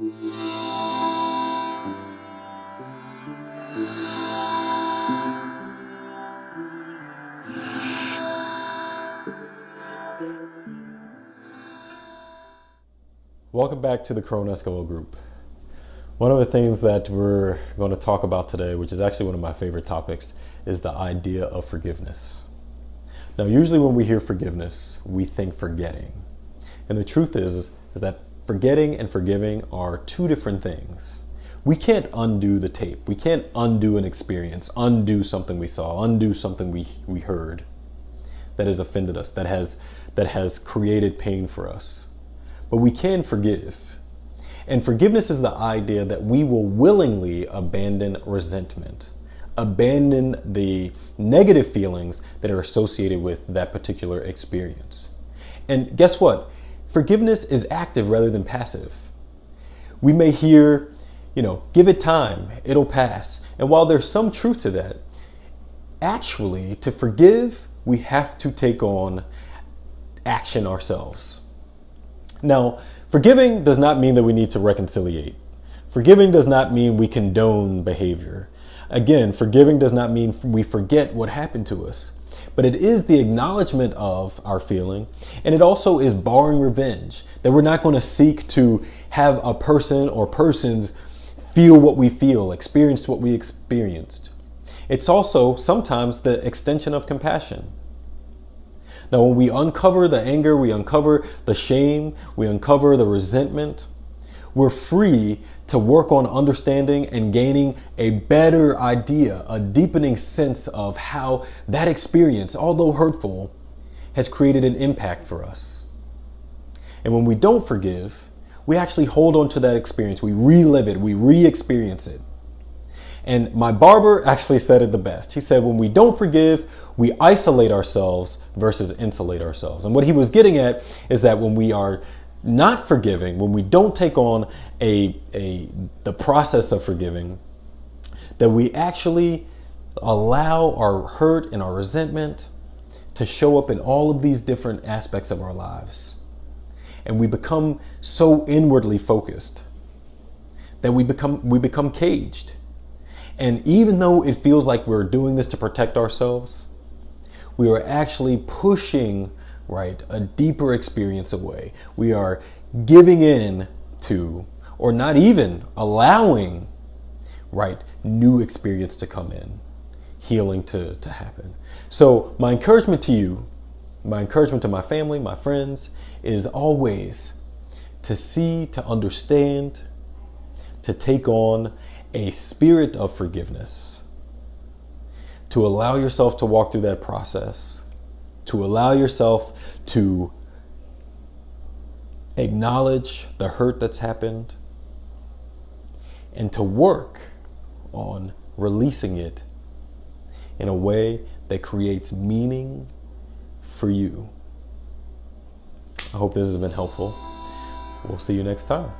Welcome back to the Crone Eskimo Group. One of the things that we're going to talk about today, which is actually one of my favorite topics, is the idea of forgiveness. Now, usually when we hear forgiveness, we think forgetting. And the truth is that forgetting and forgiving are two different things. We can't undo the tape. We can't undo an experience, undo something we saw, undo something we heard that has offended us, that has created pain for us. But we can forgive. And forgiveness is the idea that we will willingly abandon resentment, abandon the negative feelings that are associated with that particular experience. And guess what? Forgiveness is active rather than passive. We may hear, give it time, it'll pass. And while there's some truth to that, actually, to forgive, we have to take on action ourselves. Now, forgiving does not mean that we need to reconciliate. Forgiving does not mean we condone behavior. Again, forgiving does not mean we forget what happened to us. But it is the acknowledgement of our feeling, and it also is barring revenge. That we're not going to seek to have a person or persons feel what we feel, experience what we experienced. It's also sometimes the extension of compassion. Now, when we uncover the anger, we uncover the shame, we uncover the resentment, we're free to work on understanding and gaining a better idea, a deepening sense of how that experience, although hurtful, has created an impact for us. And when we don't forgive, we actually hold on to that experience. We relive it, we re-experience it. And my barber actually said it the best. He said, when we don't forgive, we isolate ourselves versus insulate ourselves. And what he was getting at is that when we are not forgiving, when we don't take on the process of forgiving, that we actually allow our hurt and our resentment to show up in all of these different aspects of our lives. And we become so inwardly focused that we become caged. And even though it feels like we're doing this to protect ourselves, we are actually pushing, a deeper experience away. We are giving in to, or not even allowing, new experience to come in, healing to happen. So my encouragement to you, my encouragement to my family, my friends, is always to see, to understand, to take on a spirit of forgiveness, to allow yourself to walk through that process, to allow yourself to acknowledge the hurt that's happened, and to work on releasing it in a way that creates meaning for you. I hope this has been helpful. We'll see you next time.